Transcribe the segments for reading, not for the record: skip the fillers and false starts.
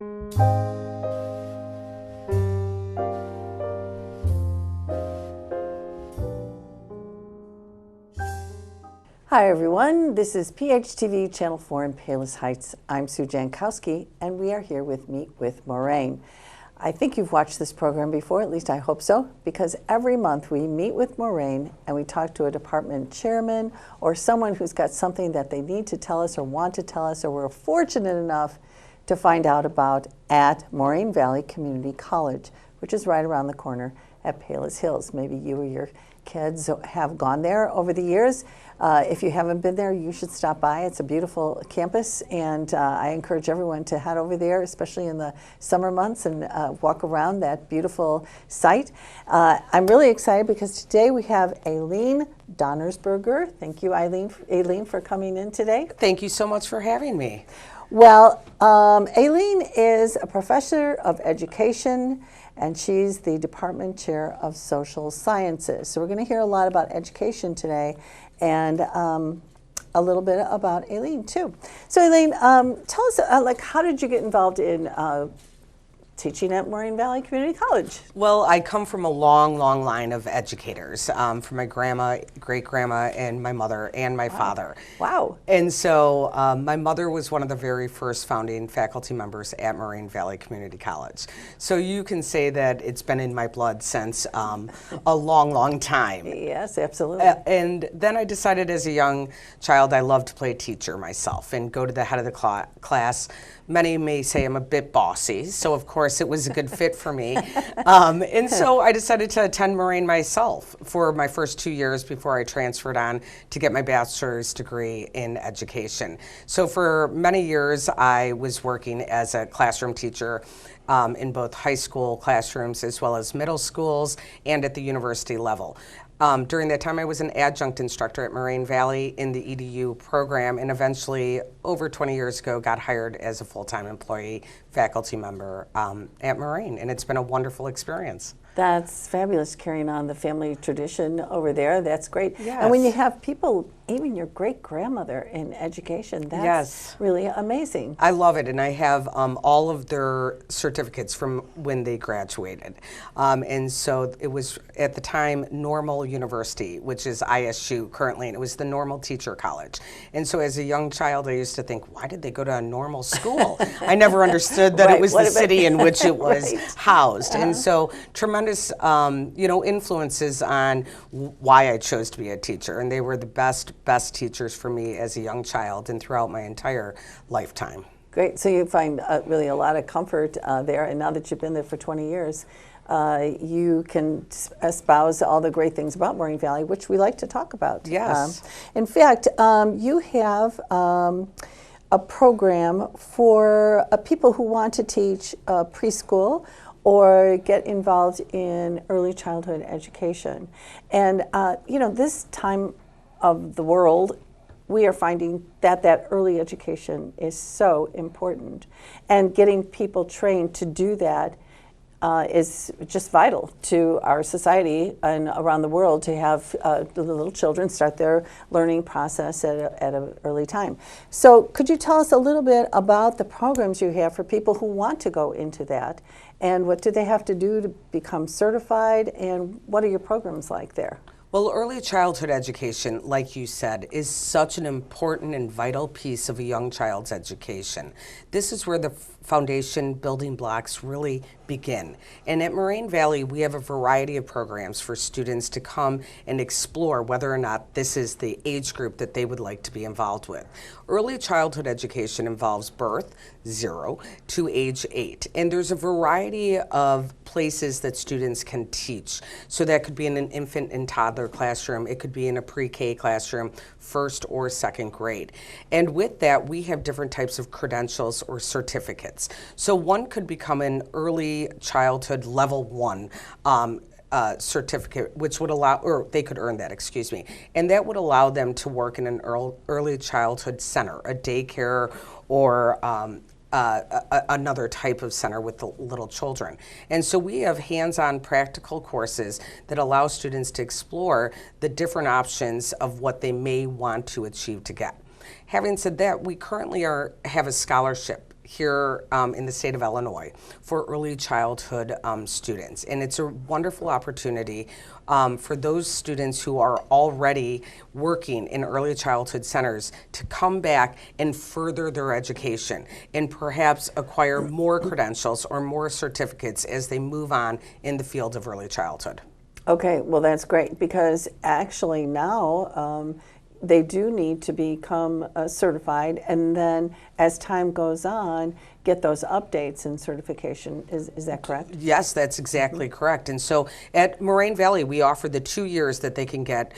Hi everyone, this is PHTV Channel 4 in Palos Heights. I'm Sue Jankowski and we are here with Meet with Moraine. I think you've watched this program before, at least I hope so, because every month we meet with Moraine and we talk to a department chairman or someone who's got something that they need to tell us or want to tell us or we're fortunate enough to find out about at Moraine Valley Community College, which is right around the corner at Palos Hills. Maybe you or your kids have gone there over the years. If you haven't been there, you should stop by. It's a beautiful campus, and I encourage everyone to head over there, especially in the summer months, and walk around that beautiful site. I'm really excited because today we have Aileen Donnersberger. Thank you, Aileen, for coming in today. Thank you so much for having me. Well, Aileen is a professor of education, and she's the department chair of social sciences. So we're going to hear a lot about education today, and a little bit about Aileen too. So Aileen, tell us, how did you get involved in teaching at Moraine Valley Community College? Well, I come from a long line of educators, from my grandma, great-grandma, and my mother, and my father. Wow. And so my mother was one of the very first founding faculty members at Moraine Valley Community College. So you can say that it's been in my blood since a long time. Yes, absolutely. And then I decided as a young child I loved to play teacher myself and go to the head of the class. Many may say I'm a bit bossy, so of course it was a good fit for me. And so I decided to attend Moraine myself for my first 2 years before I transferred on to get my bachelor's degree in education. So for many years I was working as a classroom teacher in both high school classrooms as well as middle schools and at the university level. During that time, I was an adjunct instructor at Moraine Valley in the EDU program, and eventually, over 20 years ago, got hired as a full-time employee faculty member at Moraine, and it's been a wonderful experience. That's fabulous, carrying on the family tradition over there. That's great. Yes. And when you have people, even your great-grandmother in education, that's Yes. really amazing. I love it, and I have all of their certificates from when they graduated. And so it was, at the time, Normal University, which is ISU currently, and it was the Normal Teacher College. And so as a young child, I used to think, why did they go to a normal school? I never understood that it was the city in which it was housed. And so tremendous influences on why I chose to be a teacher, and they were the best teachers for me as a young child and throughout my entire lifetime. Great. So you find really a lot of comfort there, and now that you've been there for 20 years, you can espouse all the great things about Moraine Valley, which we like to talk about. Yes. In fact, you have a program for people who want to teach preschool or get involved in early childhood education. And this time of the world, we are finding that early education is so important. And getting people trained to do that is just vital to our society and around the world, to have the little children start their learning process at an early time. So could you tell us a little bit about the programs you have for people who want to go into that, and what do they have to do to become certified, and what are your programs like there? Well, early childhood education, like you said, is such an important and vital piece of a young child's education. This is where the foundation building blocks really begin. And at Moraine Valley, we have a variety of programs for students to come and explore whether or not this is the age group that they would like to be involved with. Early childhood education involves birth, 0, to age 8. And there's a variety of places that students can teach. So that could be in an infant and toddler classroom. It could be in a pre-K classroom, first or second grade. And with that, we have different types of credentials or certificates. So one could become an early childhood level 1 certificate, which would allow, or they could earn that, excuse me, and that would allow them to work in an early childhood center, a daycare, or another type of center with the little children. And so we have hands-on practical courses that allow students to explore the different options of what they may want to achieve to get. Having said that, we currently have a scholarship here in the state of Illinois for early childhood students. And it's a wonderful opportunity for those students who are already working in early childhood centers to come back and further their education and perhaps acquire more credentials or more certificates as they move on in the field of early childhood. Okay, well, that's great, because actually now they do need to become certified, and then as time goes on, get those updates and certification. Is that correct? Yes, that's exactly correct. And so at Moraine Valley, we offer the 2 years that they can get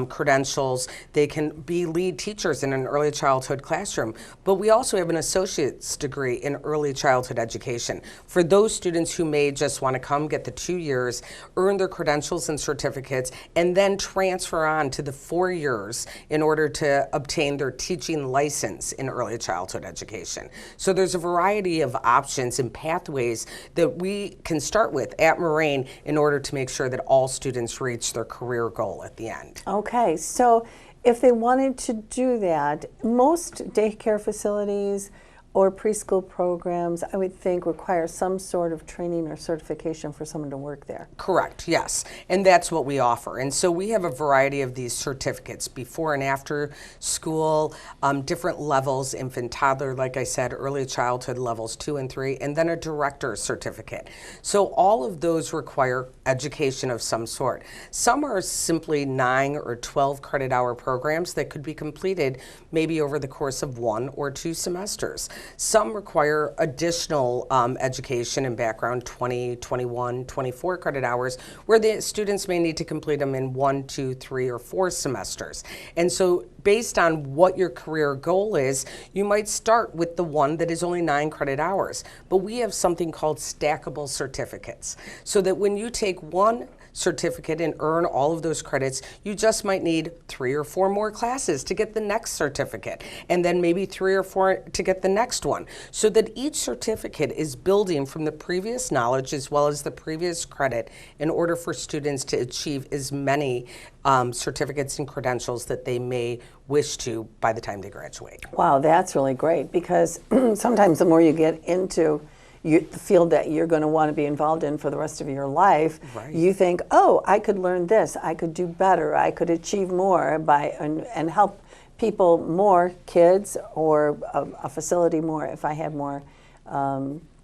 credentials. They can be lead teachers in an early childhood classroom. But we also have an associate's degree in early childhood education for those students who may just want to come get the 2 years, earn their credentials and certificates, and then transfer on to the 4 years in order to obtain their teaching license in early childhood education. So there's a variety of options and pathways that we can start with at Moraine in order to make sure that all students reach their career goal at the end. Okay, so if they wanted to do that, most daycare facilities or preschool programs, I would think, require some sort of training or certification for someone to work there. Correct, yes. And that's what we offer. And so we have a variety of these certificates, before and after school, different levels, infant, toddler, like I said, early childhood levels 2 and 3, and then a director's certificate. So all of those require education of some sort. Some are simply 9 or 12 credit hour programs that could be completed maybe over the course of 1 or 2 semesters. Some require additional education and background, 20, 21, 24 credit hours, where the students may need to complete them in 1, 2, 3, or 4 semesters. And so based on what your career goal is, you might start with the one that is only 9 credit hours. But we have something called stackable certificates, so that when you take one certificate and earn all of those credits, you just might need 3 or 4 more classes to get the next certificate, and then maybe 3 or 4 to get the next one, so that each certificate is building from the previous knowledge as well as the previous credit in order for students to achieve as many certificates and credentials that they may wish to by the time they graduate. Wow, that's really great, because sometimes the more you get into the field that you're going to want to be involved in for the rest of your life, Right. You think, oh, I could learn this, I could do better, I could achieve more and help people, more kids, or a facility more if I had more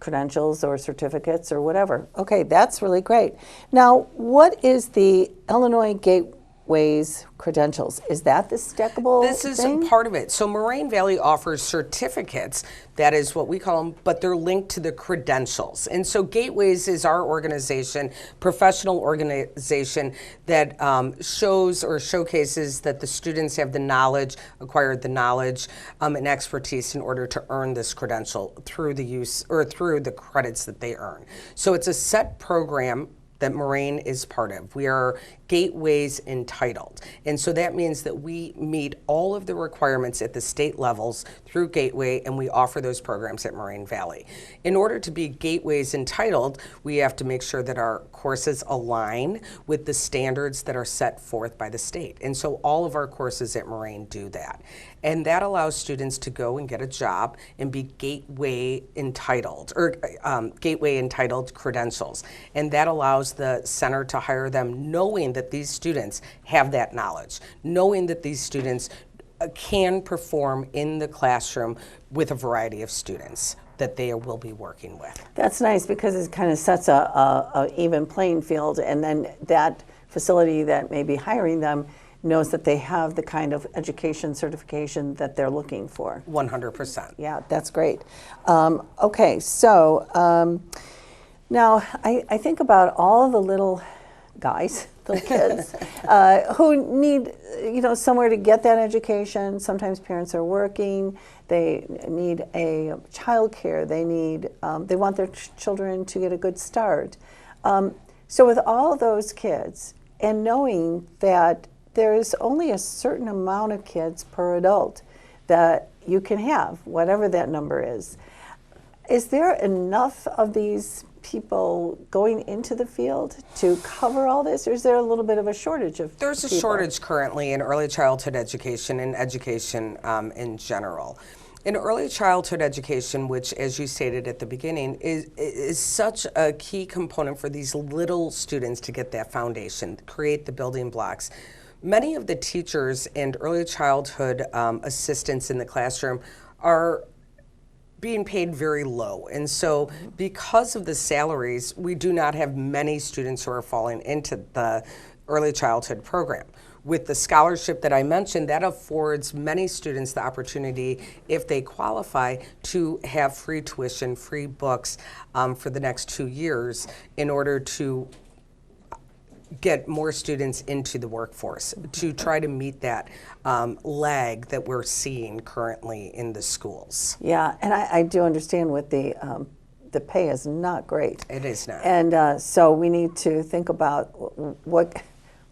credentials or certificates or whatever. Okay, that's really great. Now, what is the Illinois Gateways credentials? Is that the stackable This is thing? part of it. So Moraine Valley offers certificates, that is what we call them, but they're linked to the credentials. And so Gateways is our organization, professional organization that shows or showcases that the students have the knowledge, acquired the knowledge and expertise in order to earn this credential through the use or through the credits that they earn. So it's a set program that Moraine is part of. We are Gateways entitled. And so that means that we meet all of the requirements at the state levels through Gateway, and we offer those programs at Moraine Valley. In order to be Gateways entitled, we have to make sure that our courses align with the standards that are set forth by the state. And so all of our courses at Moraine do that. And that allows students to go and get a job and be Gateway entitled, or Gateway entitled credentials. And that allows the center to hire them knowing that these students have that knowledge, knowing that these students can perform in the classroom with a variety of students that they will be working with. That's nice, because it kind of sets a even playing field, and then that facility that may be hiring them knows that they have the kind of education certification that they're looking for. 100%. Yeah, that's great. Okay, so now I think about all the little guys, little kids, who need, somewhere to get that education. Sometimes parents are working. They need a childcare. They want their children to get a good start. So with all those kids, and knowing that there's only a certain amount of kids per adult that you can have, whatever that number is there enough of these people going into the field to cover all this, or is there a little bit of a shortage of There's a people? shortage currently in early childhood education and education in general. In early childhood education, which, as you stated at the beginning, is such a key component for these little students to get that foundation, create the building blocks. Many of the teachers and early childhood assistants in the classroom are being paid very low. And so because of the salaries, we do not have many students who are falling into the early childhood program. With the scholarship that I mentioned, that affords many students the opportunity, if they qualify, to have free tuition, free books for the next 2 years in order to get more students into the workforce, to try to meet that lag that we're seeing currently in the schools. Yeah, and I do understand what the pay is not great. It is not. And so we need to think about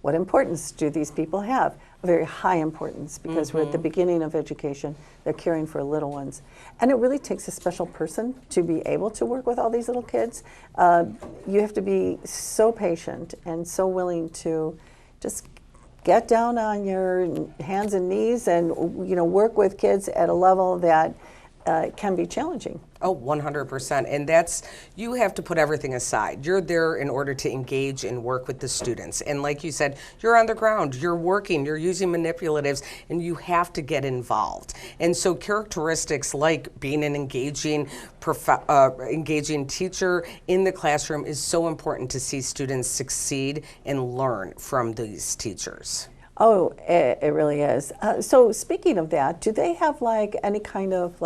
what importance do these people have? A very high importance, because we're at the beginning of education. They're caring for little ones. And it really takes a special person to be able to work with all these little kids. You have to be so patient and so willing to just get down on your hands and knees and work with kids at a level that can be challenging. Oh, 100%. And that's, you have to put everything aside. You're there in order to engage and work with the students. And like you said, you're on the ground, you're working, you're using manipulatives, and you have to get involved. And so characteristics like being an engaging teacher in the classroom is so important to see students succeed and learn from these teachers. Oh, it really is. So speaking of that, do they have like any kind of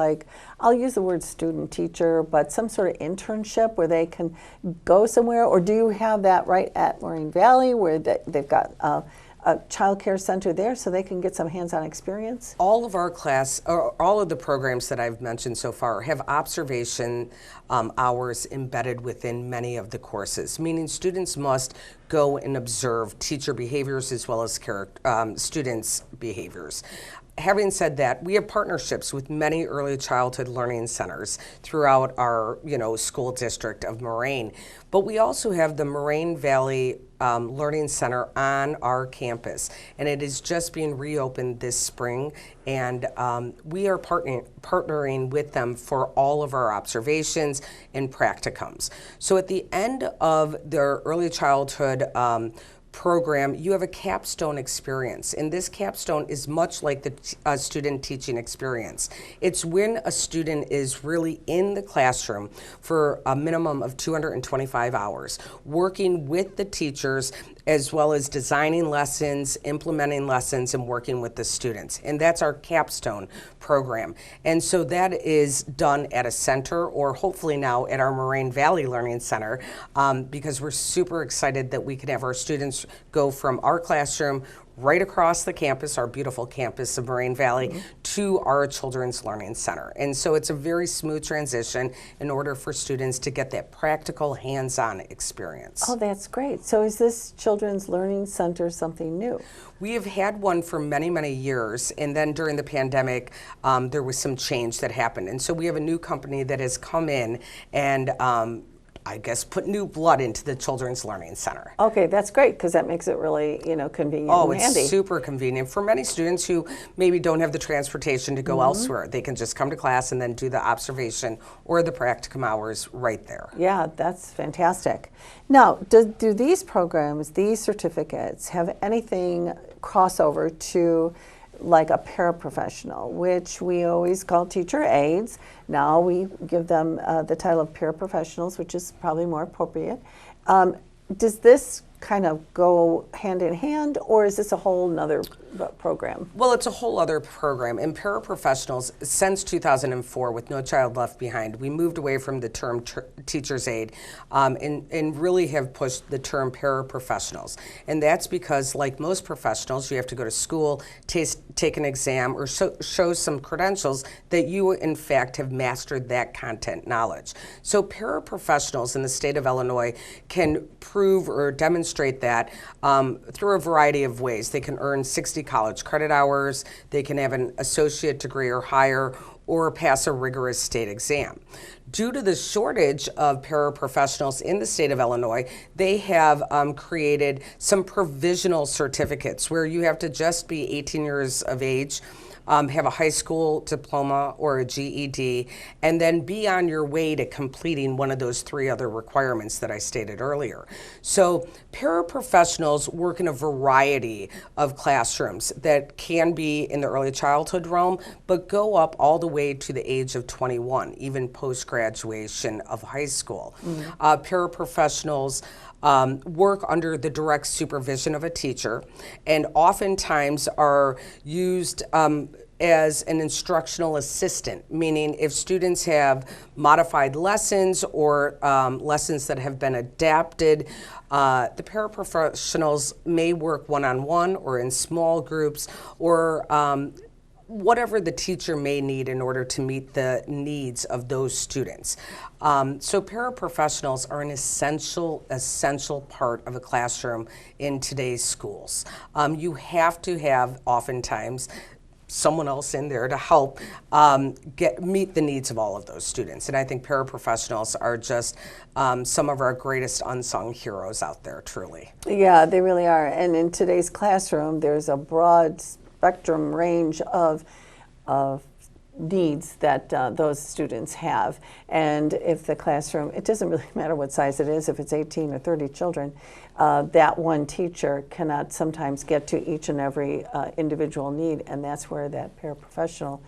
I'll use the word student teacher, but some sort of internship where they can go somewhere? Or do you have that right at Moraine Valley where they've got a child care center there so they can get some hands-on experience? All of our all of the programs that I've mentioned so far have observation hours embedded within many of the courses, meaning students must go and observe teacher behaviors as well as students' behaviors. Having said that, we have partnerships with many early childhood learning centers throughout our school district of Moraine, but we also have the Moraine Valley Learning Center on our campus, and it is just being reopened this spring, and we are partnering with them for all of our observations and practicums. So at the end of their early childhood program, you have a capstone experience, and this capstone is much like the student teaching experience. It's when a student is really in the classroom for a minimum of 225 hours, working with the teachers as well as designing lessons, implementing lessons, and working with the students. And that's our capstone program. And so that is done at a center, or hopefully now at our Moraine Valley Learning Center, because we're super excited that we can have our students go from our classroom right across the campus, our beautiful campus of Moraine Valley, to our Children's Learning Center. And so it's a very smooth transition in order for students to get that practical, hands-on experience. Oh, that's great. So is this Children's Learning Center something new? We have had one for many, many years, and then during the pandemic, there was some change that happened. And so we have a new company that has come in and I guess, put new blood into the Children's Learning Center. Okay, that's great, because that makes it really, convenient and handy. It's super convenient for many students who maybe don't have the transportation to go elsewhere. They can just come to class and then do the observation or the practicum hours right there. Yeah, that's fantastic. Now, do these programs, these certificates, have anything crossover to like a paraprofessional, which we always call teacher aides? Now we give them the title of paraprofessionals, which is probably more appropriate. Does this kind of go hand in hand, or is this a whole nother program? Well, it's a whole other program. In paraprofessionals, since 2004, with No Child Left Behind, we moved away from the term teacher's aide and really have pushed the term paraprofessionals. And that's because, like most professionals, you have to go to school, take an exam, or show some credentials that you, in fact, have mastered that content knowledge. So paraprofessionals in the state of Illinois can prove or demonstrate that through a variety of ways. They can earn 60 college credit hours, they can have an associate degree or higher, or pass a rigorous state exam. Due to the shortage of paraprofessionals in the state of Illinois, they have created some provisional certificates where you have to just be 18 years of age have a high school diploma or a GED, and then be on your way to completing one of those 3 other requirements that I stated earlier. So paraprofessionals work in a variety of classrooms that can be in the early childhood realm, but go up all the way to the age of 21, even post-graduation of high school. Paraprofessionals work under the direct supervision of a teacher, and oftentimes are used as an instructional assistant, meaning if students have modified lessons or lessons that have been adapted, the paraprofessionals may work one-on-one or in small groups, or whatever the teacher may need in order to meet the needs of those students. So paraprofessionals are an essential part of a classroom in today's schools. You have to have, oftentimes, someone else in there to help meet the needs of all of those students. And I think paraprofessionals are just some of our greatest unsung heroes out there, truly. Yeah, they really are. And in today's classroom, there's a broad spectrum range of needs that those students have. And if the classroom, it doesn't really matter what size it is, if it's 18 or 30 children, that one teacher cannot sometimes get to each and every individual need, and that's where that paraprofessional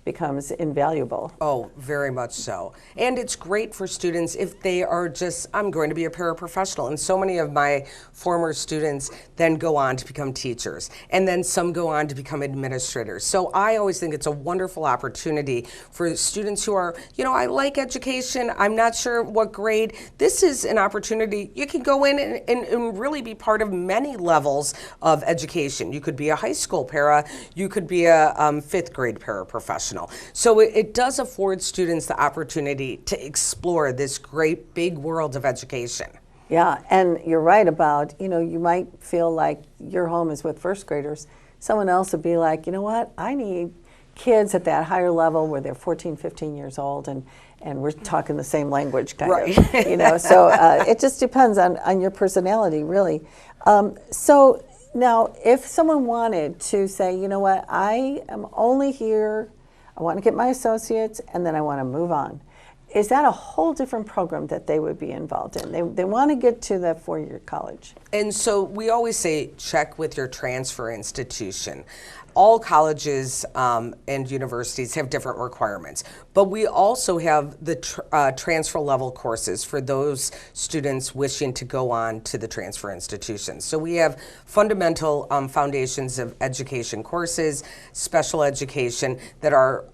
becomes invaluable. Oh, very much so. And it's great for students if they are just, I'm going to be a paraprofessional. And so many of my former students then go on to become teachers, and then some go on to become administrators. So I always think it's a wonderful opportunity for students who are, I like education, I'm not sure what grade. This is an opportunity. You can go in and really be part of many levels of education. You could be a high school para, you could be a 5th grade paraprofessional. So it does afford students the opportunity to explore this great big world of education. Yeah, and you're right about, you might feel like your home is with first graders. Someone else would be like, you know what, I need kids at that higher level where they're 14, 15 years old and we're talking the same language kind of. So it just depends on your personality, really. So now, if someone wanted to say, you know what, I am only here, I want to get my associates, and then I want to move on. Is that a whole different program that they would be involved in? They want to get to the 4-year college. And so we always say check with your transfer institution. All colleges and universities have different requirements, but we also have the transfer level courses for those students wishing to go on to the transfer institutions. So we have fundamental foundations of education courses, special education that are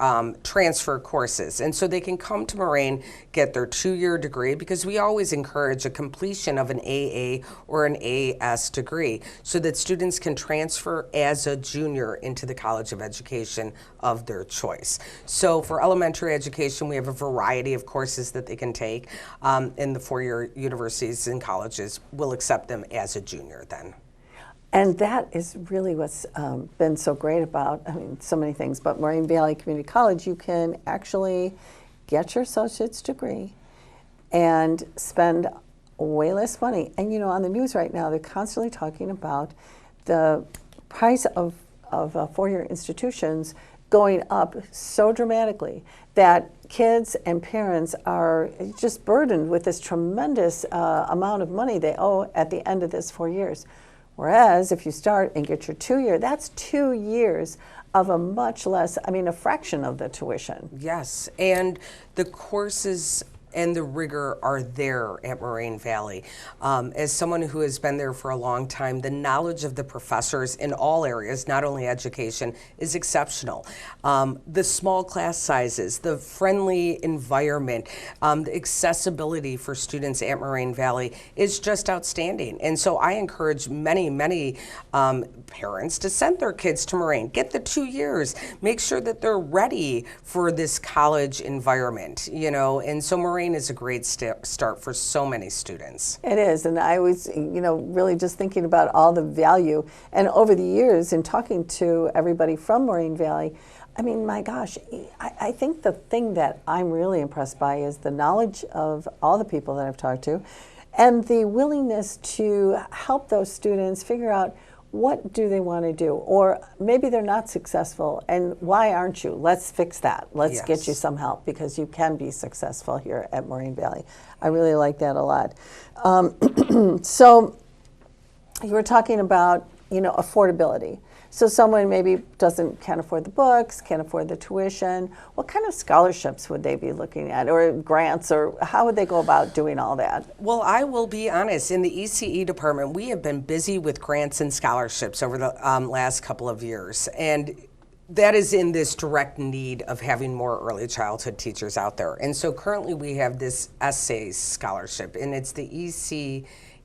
transfer courses. And so they can come to Moraine, get their 2-year degree, because we always encourage a completion of an AA or an AS degree so that students can transfer as a junior into the College of Education of their choice. So for elementary education, we have a variety of courses that they can take, and the 4-year universities and colleges will accept them as a junior then. And that is really what's been so great about, so many things, but Moraine Valley Community College, you can actually get your associate's degree and spend way less money. And on the news right now, they're constantly talking about the price of 4-year institutions going up so dramatically that kids and parents are just burdened with this tremendous amount of money they owe at the end of this 4 years. Whereas if you start and get your 2-year, that's 2 years of a much less, a fraction of the tuition. Yes, and the courses and the rigor are there at Moraine Valley. As someone who has been there for a long time, the knowledge of the professors in all areas, not only education, is exceptional. The small class sizes, the friendly environment, the accessibility for students at Moraine Valley is just outstanding. And so I encourage many parents to send their kids to Moraine. Get the 2 years. Make sure that they're ready for this college environment, and so Moraine is a great start for so many students. It is, and I was, really just thinking about all the value, and over the years in talking to everybody from Moraine Valley, my gosh, I think the thing that I'm really impressed by is the knowledge of all the people that I've talked to, and the willingness to help those students figure out what do they want to do? Or maybe they're not successful, and why aren't you? Let's fix that. Let's get you some help, because you can be successful here at Moraine Valley. I really like that a lot. So you were talking about, affordability. So someone maybe can't afford the books, can't afford the tuition. What kind of scholarships would they be looking at, or grants, or how would they go about doing all that? Well, I will be honest, in the ECE department, we have been busy with grants and scholarships over the last couple of years. And that is in this direct need of having more early childhood teachers out there. And so currently we have this essay scholarship, and it's the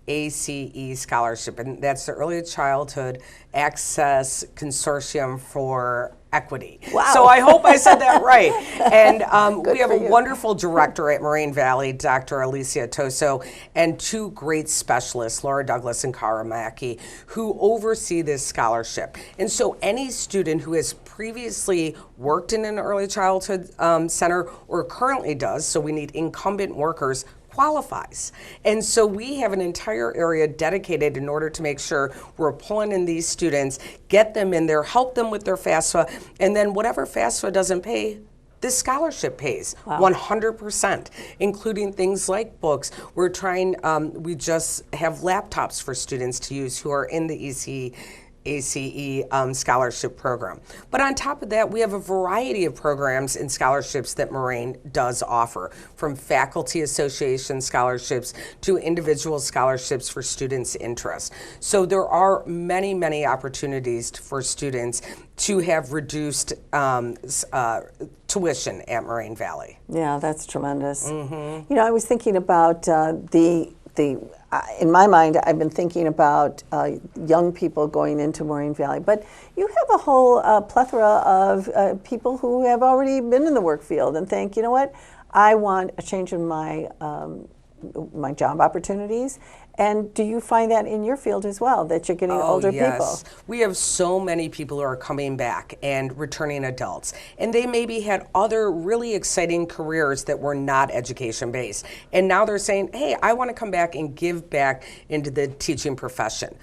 ACE Scholarship, and that's the Early Childhood Access Consortium for Equity. Wow. So I hope I said that right. And we have a you. wonderful director at Moraine Valley, Dr. Alicia Toso, and two great specialists, Laura Douglas and Cara Mackey, who oversee this scholarship. And so any student who has previously worked in an early childhood center or currently does, so we need incumbent workers, qualifies. And so we have an entire area dedicated in order to make sure we're pulling in these students, get them in there, help them with their FAFSA, and then whatever FAFSA doesn't pay, this scholarship pays 100%, including things like books. We're trying, we just have laptops for students to use who are in the ACE scholarship program. But on top of that, we have a variety of programs and scholarships that Moraine does offer, from faculty association scholarships to individual scholarships for students' interest. So there are many, many opportunities for students to have reduced tuition at Moraine Valley. Yeah, that's tremendous. I was thinking about in my mind, I've been thinking about young people going into Moraine Valley, but you have a whole plethora of people who have already been in the work field and think, you know what, I want a change in my my job opportunities. And do you find that in your field as well, that you're getting older people? We have so many people who are coming back and returning adults. And they maybe had other really exciting careers that were not education-based. And now they're saying, hey, I want to come back and give back into the teaching profession.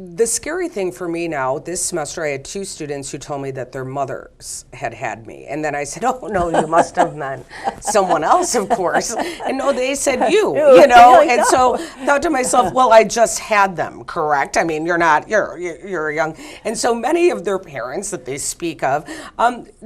The scary thing for me now, this semester I had two students who told me that their mothers had me. And then I said, oh no, you must have meant someone else, of course. And no, they said you know. Like, and no. so I thought to myself, well, I just had them, correct? I mean, you're young. And so many of their parents that they speak of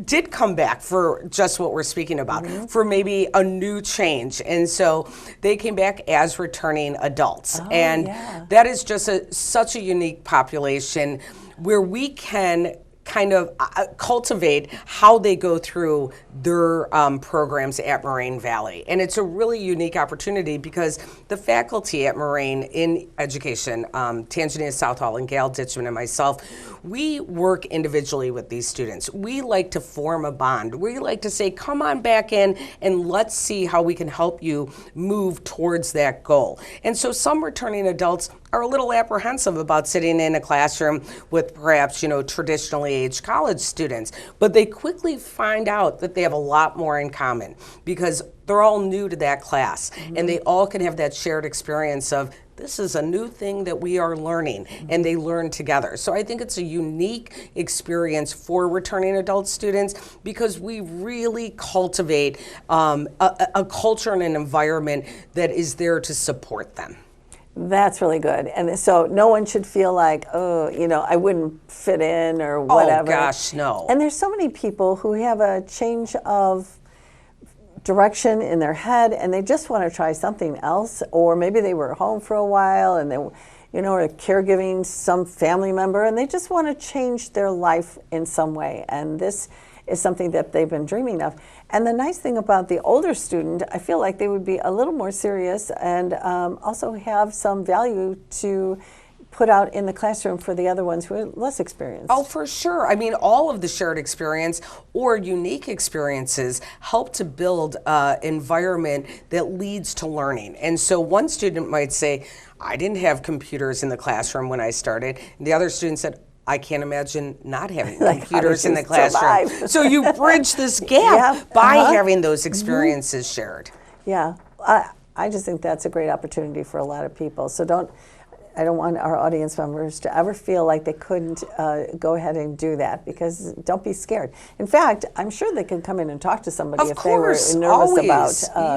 did come back for just what we're speaking about, for maybe a new change. And so they came back as returning adults. That is just such a unique population where we can kind of cultivate how they go through their programs at Moraine Valley. And it's a really unique opportunity because the faculty at Moraine in education, Tanzania Southall and Gail Ditchman and myself, we work individually with these students. We like to form a bond. We like to say, come on back in and let's see how we can help you move towards that goal. And so some returning adults are a little apprehensive about sitting in a classroom with perhaps, traditionally aged college students, but they quickly find out that they have a lot more in common because they're all new to that class, and they all can have that shared experience of this is a new thing that we are learning, and they learn together. So I think it's a unique experience for returning adult students because we really cultivate a culture and an environment that is there to support them. That's really good. And so no one should feel like, oh, I wouldn't fit in or whatever. Oh, gosh, no. And there's so many people who have a change of direction in their head and they just want to try something else, or maybe they were home for a while and they are caregiving some family member and they just want to change their life in some way. And this is something that they've been dreaming of. And the nice thing about the older student, I feel like they would be a little more serious and also have some value to put out in the classroom for the other ones who are less experienced. Oh, for sure. I mean, all of the shared experience or unique experiences help to build an environment that leads to learning. And so one student might say, I didn't have computers in the classroom when I started. And the other student said, I can't imagine not having computers in the classroom. So you bridge this gap by having those experiences shared. Yeah, I just think that's a great opportunity for a lot of people. So I don't want our audience members to ever feel like they couldn't go ahead and do that, because don't be scared. In fact, I'm sure they could come in and talk to somebody Of if they were course, nervous always. about,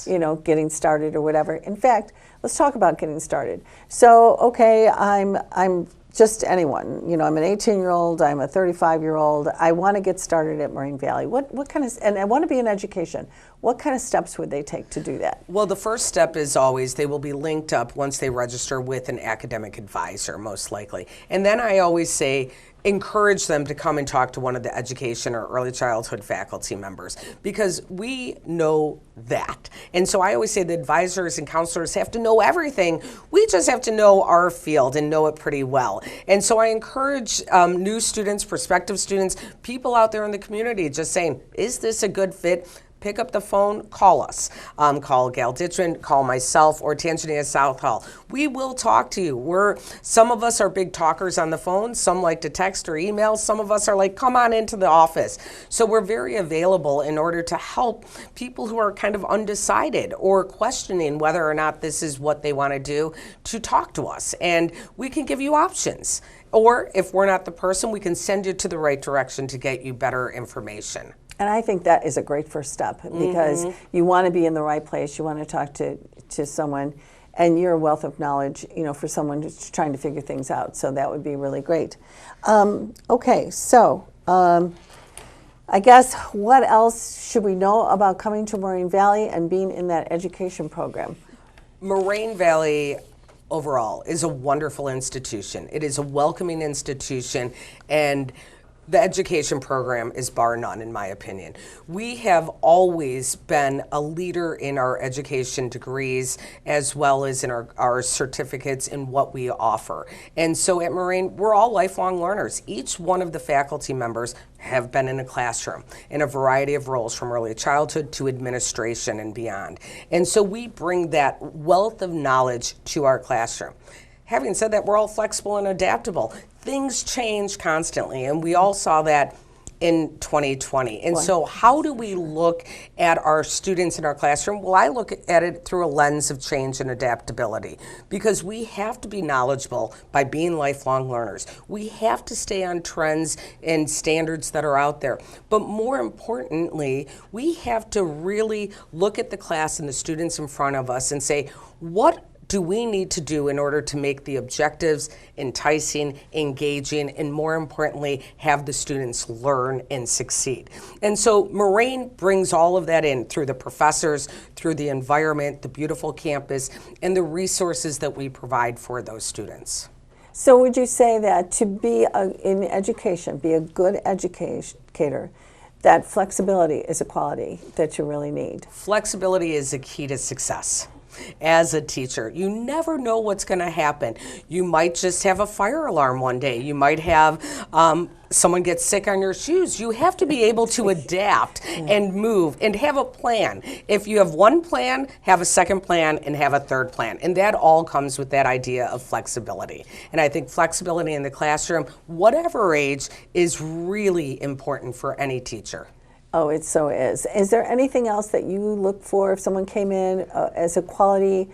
Yes. getting started or whatever. In fact, let's talk about getting started. So, okay, I'm just anyone. I'm an 18-year-old, I'm a 35-year-old. I want to get started at Moraine Valley. What kind of, and I want to be in education. What kind of steps would they take to do that? Well, the first step is always they will be linked up once they register with an academic advisor, most likely. And then I always say, encourage them to come and talk to one of the education or early childhood faculty members, because we know that. And so I always say the advisors and counselors have to know everything. We just have to know our field and know it pretty well. And so I encourage new students, prospective students, people out there in the community just saying, is this a good fit? Pick up the phone, call us. Call Gal Ditchman, call myself, or Tanzania Southall. We will talk to you. Some of us are big talkers on the phone. Some like to text or email. Some of us are like, come on into the office. So we're very available in order to help people who are kind of undecided or questioning whether or not this is what they want to do, to talk to us. And we can give you options. Or if we're not the person, we can send you to the right direction to get you better information. And I think that is a great first step, because you want to be in the right place. You want to talk to someone, and you're a wealth of knowledge, for someone who's trying to figure things out. So that would be really great. Okay, so I guess what else should we know about coming to Moraine Valley and being in that education program? Moraine Valley overall is a wonderful institution. It is a welcoming institution, and the education program is bar none, in my opinion. We have always been a leader in our education degrees as well as in our certificates in what we offer. And so at Moraine, we're all lifelong learners. Each one of the faculty members have been in a classroom in a variety of roles, from early childhood to administration and beyond. And so we bring that wealth of knowledge to our classroom. Having said that, we're all flexible and adaptable. Things change constantly, and we all saw that in 2020. And so how do we look at our students in our classroom? Well, I look at it through a lens of change and adaptability, because we have to be knowledgeable by being lifelong learners. We have to stay on trends and standards that are out there. But more importantly, we have to really look at the class and the students in front of us and say, what do we need to do in order to make the objectives enticing, engaging, and more importantly, have the students learn and succeed? And so Moraine brings all of that in through the professors, through the environment, the beautiful campus, and the resources that we provide for those students. So would you say that to be in education, be a good educator, that flexibility is a quality that you really need? Flexibility is a key to success. As a teacher, you never know what's going to happen. You might just have a fire alarm one day. You might have someone get sick on your shoes. You have to be able to adapt and move and have a plan. If you have one plan, have a second plan, and have a third plan. And that all comes with that idea of flexibility. And I think flexibility in the classroom, whatever age, is really important for any teacher. Oh, it so is. Is there anything else that you look for if someone came in as a quality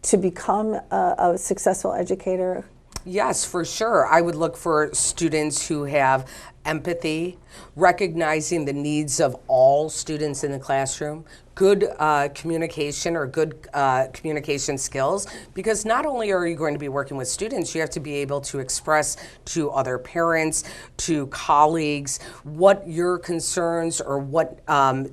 to become a successful educator? Yes, for sure. I would look for students who have empathy, recognizing the needs of all students in the classroom, good communication or good communication skills, because not only are you going to be working with students, you have to be able to express to other parents, to colleagues, what your concerns or what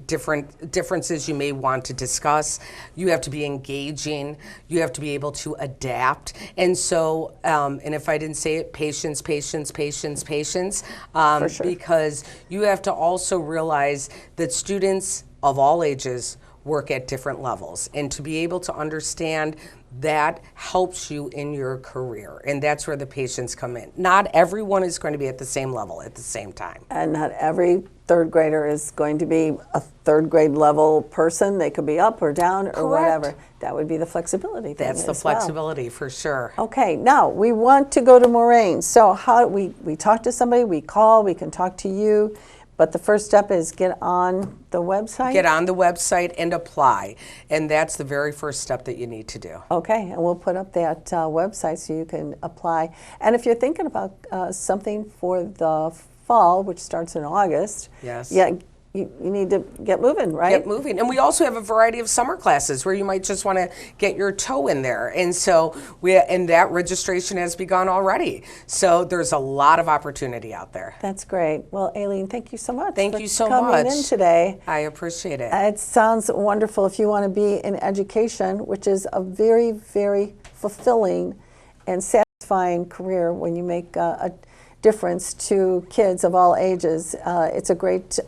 differences you may want to discuss. You have to be engaging. You have to be able to adapt. And so, and if I didn't say it, patience, patience, patience, patience, For sure. because you have to also realize that students of all ages work at different levels, and to be able to understand that helps you in your career, and that's where the patients come in. Not everyone is going to be at the same level at the same time. And not every third grader is going to be a third grade level person. They could be up or down or whatever. That would be the flexibility thing. That's the flexibility for sure. Okay, now we want to go to Moraine. So how we talk to somebody, we call, we can talk to you, But the first step is get on the website? Get on the website and apply. And that's the very first step that you need to do. Okay, and we'll put up that website so you can apply. And if you're thinking about something for the fall, which starts in August, Yes. yeah, you need to get moving, right? Get moving. And we also have a variety of summer classes where you might just want to get your toe in there. And so that registration has begun already. So there's a lot of opportunity out there. That's great. Well, Aileen, thank you so much Thank for you so coming much in today. I appreciate it. It sounds wonderful if you want to be in education, which is a very, very fulfilling and satisfying career when you make a difference to kids of all ages. It's a great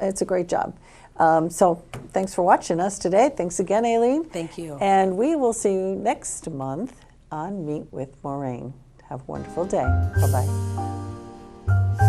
job. So thanks for watching us today. Thanks again, Aileen. Thank you. And we will see you next month on Meet with Moraine. Have a wonderful day. Bye-bye.